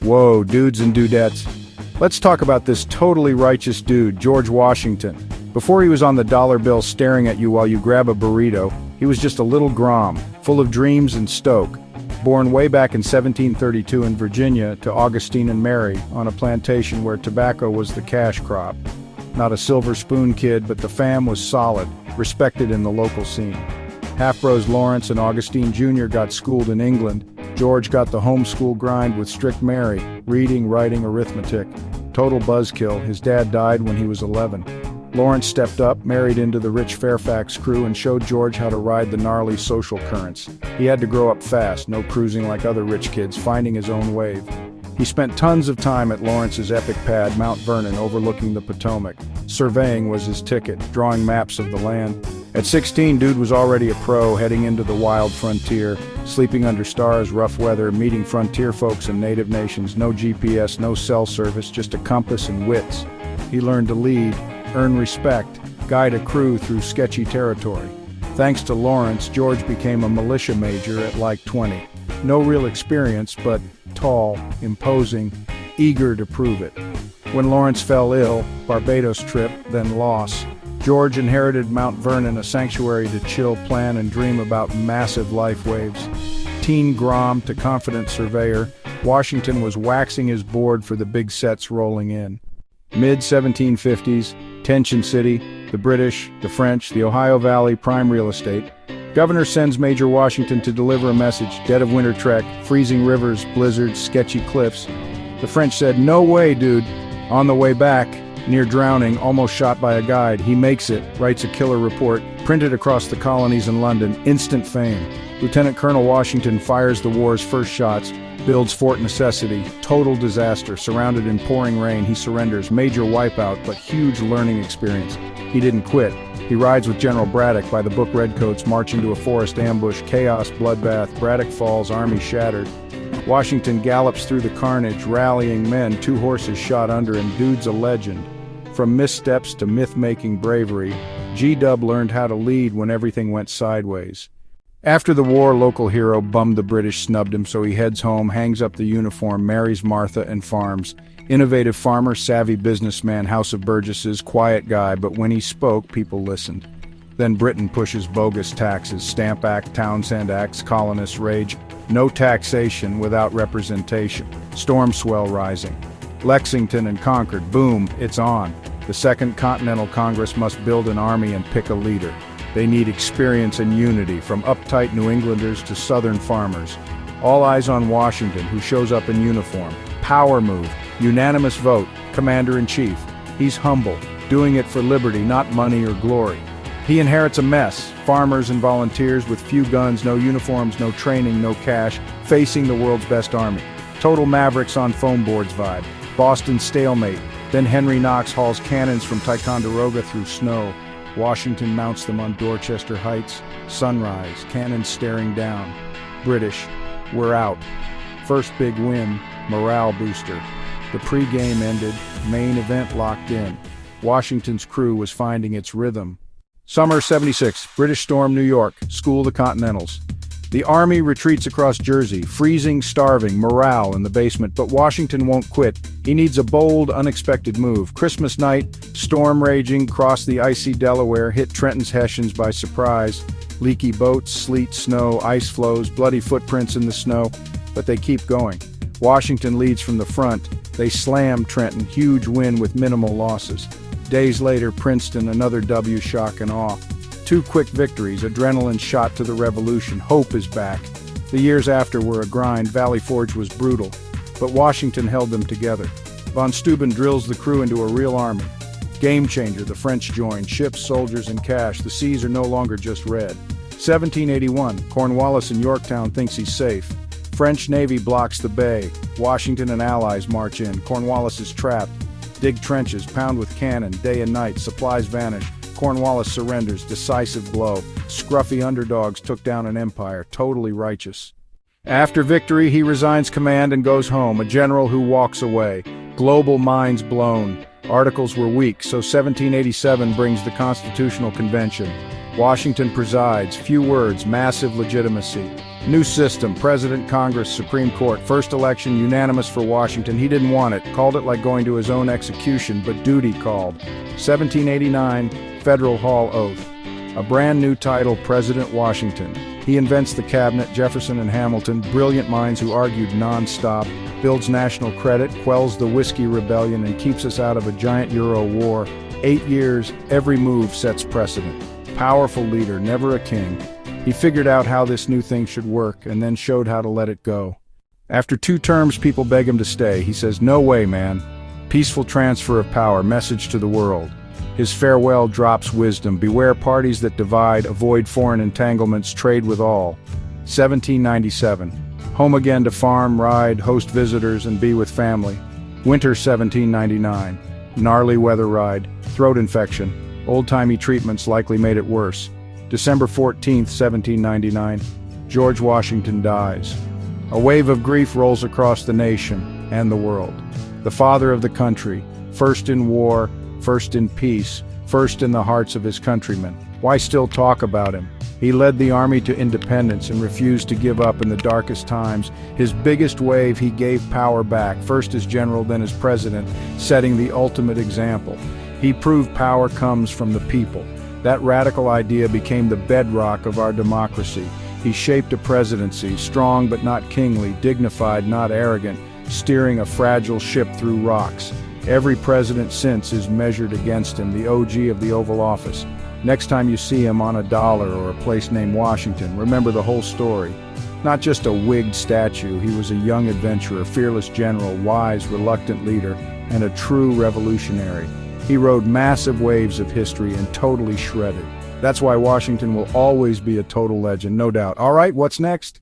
Whoa, dudes and dudettes. Let's talk about this totally righteous dude, George Washington. Before he was on the dollar bill staring at you while you grab a burrito, he was just a little Grom, full of dreams and stoke. Born way back in 1732 in Virginia to Augustine and Mary on a plantation where tobacco was the cash crop. Not a silver spoon kid, but the fam was solid, respected in the local scene. Half-bros Lawrence and Augustine Jr. got schooled in England. George got the homeschool grind with strict Mary, reading, writing, arithmetic. Total buzzkill, his dad died when he was 11. Lawrence stepped up, married into the rich Fairfax crew, and showed George how to ride the gnarly social currents. He had to grow up fast, no cruising like other rich kids, finding his own wave. He spent tons of time at Lawrence's epic pad, Mount Vernon, overlooking the Potomac. Surveying was his ticket, drawing maps of the land. At 16, dude was already a pro, heading into the wild frontier, sleeping under stars, rough weather, meeting frontier folks and native nations, no GPS, no cell service, just a compass and wits. He learned to lead, earn respect, guide a crew through sketchy territory. Thanks to Lawrence, George became a militia major at like 20. No real experience, but tall, imposing, eager to prove it. When Lawrence fell ill, Barbados trip, then loss, George inherited Mount Vernon, a sanctuary to chill, plan, and dream about massive life waves. Teen Grom to confident surveyor, Washington was waxing his board for the big sets rolling in. Mid-1750s, Tension City, the British, the French, the Ohio Valley, prime real estate. Governor sends Major Washington to deliver a message, dead of winter trek, freezing rivers, blizzards, sketchy cliffs. The French said, "No way, dude." On the way back, near drowning, almost shot by a guide, he makes it, writes a killer report, printed across the colonies in London, instant fame. Lieutenant Colonel Washington fires the war's first shots, builds Fort Necessity, total disaster, surrounded in pouring rain, he surrenders, major wipeout, but huge learning experience. He didn't quit. He rides with General Braddock by the book Redcoats, march into a forest ambush, chaos, bloodbath, Braddock falls, army shattered. Washington gallops through the carnage, rallying men, 2 horses shot under him, dude's a legend. From missteps to myth-making bravery, G-Dub learned how to lead when everything went sideways. After the war, local hero bummed the British, snubbed him, so he heads home, hangs up the uniform, marries Martha, and farms. Innovative farmer, savvy businessman, House of Burgesses, quiet guy, but when he spoke, people listened. Then Britain pushes bogus taxes, Stamp Act, Townshend Acts, colonists rage. No taxation without representation. Storm swell rising. Lexington and Concord, boom, it's on. The Second Continental Congress must build an army and pick a leader. They need experience and unity, from uptight New Englanders to Southern farmers. All eyes on Washington, who shows up in uniform. Power move, unanimous vote, commander-in-chief. He's humble, doing it for liberty, not money or glory. He inherits a mess, farmers and volunteers with few guns, no uniforms, no training, no cash, facing the world's best army. Total Mavericks on foam boards vibe. Boston stalemate. Then Henry Knox hauls cannons from Ticonderoga through snow. Washington mounts them on Dorchester Heights. Sunrise, cannons staring down. British, we're out. First big win, morale booster. The pre-game ended, main event locked in. Washington's crew was finding its rhythm. Summer '76, British storm New York, school the Continentals. The army retreats across Jersey, freezing, starving, morale in the basement, but Washington won't quit. He needs a bold, unexpected move. Christmas night, storm raging, cross the icy Delaware, hit Trenton's Hessians by surprise. Leaky boats, sleet, snow, ice flows, bloody footprints in the snow, but they keep going. Washington leads from the front. They slam Trenton, huge win with minimal losses. Days later, Princeton, another W, shock and awe. 2 quick victories, adrenaline shot to the revolution, hope is back. The years after were a grind, Valley Forge was brutal, but Washington held them together. Von Steuben drills the crew into a real army. Game changer, the French join, ships, soldiers, and cash. The seas are no longer just red. 1781, Cornwallis in Yorktown thinks he's safe. French Navy blocks the bay. Washington and allies march in. Cornwallis is trapped. Dig trenches, pound with cannon, day and night, supplies vanish. Cornwallis surrenders, decisive blow. Scruffy underdogs took down an empire, totally righteous. After victory, he resigns command and goes home, a general who walks away. Global minds blown. Articles were weak, so 1787 brings the Constitutional Convention. Washington presides, few words, massive legitimacy. New system, President, Congress, Supreme Court, first election unanimous for Washington. He didn't want it, called it like going to his own execution, but duty called. 1789, Federal Hall Oath. A brand new title, President Washington. He invents the cabinet, Jefferson and Hamilton, brilliant minds who argued non-stop, builds national credit, quells the Whiskey Rebellion, and keeps us out of a giant Euro war. 8 years, every move sets precedent. Powerful leader, never a king. He figured out how this new thing should work and then showed how to let it go. After 2 terms, people beg him to stay. He says, "No way, man." Peaceful transfer of power, message to the world. His farewell drops wisdom. Beware parties that divide, avoid foreign entanglements, trade with all. 1797. Home again to farm, ride, host visitors, and be with family. Winter 1799. Gnarly weather ride, throat infection. Old-timey treatments likely made it worse. December 14th, 1799. George Washington dies. A wave of grief rolls across the nation and the world. The father of the country, first in war, first in peace, first in the hearts of his countrymen. Why still talk about him? He led the army to independence and refused to give up in the darkest times. His biggest wave, he gave power back, first as general, then as president, setting the ultimate example. He proved power comes from the people. That radical idea became the bedrock of our democracy. He shaped a presidency, strong but not kingly, dignified, not arrogant, steering a fragile ship through rocks. Every president since is measured against him, the OG of the Oval Office. Next time you see him on a dollar or a place named Washington, remember the whole story. Not just a wigged statue, he was a young adventurer, fearless general, wise, reluctant leader, and a true revolutionary. He rode massive waves of history and totally shredded. That's why Washington will always be a total legend, no doubt. All right, what's next?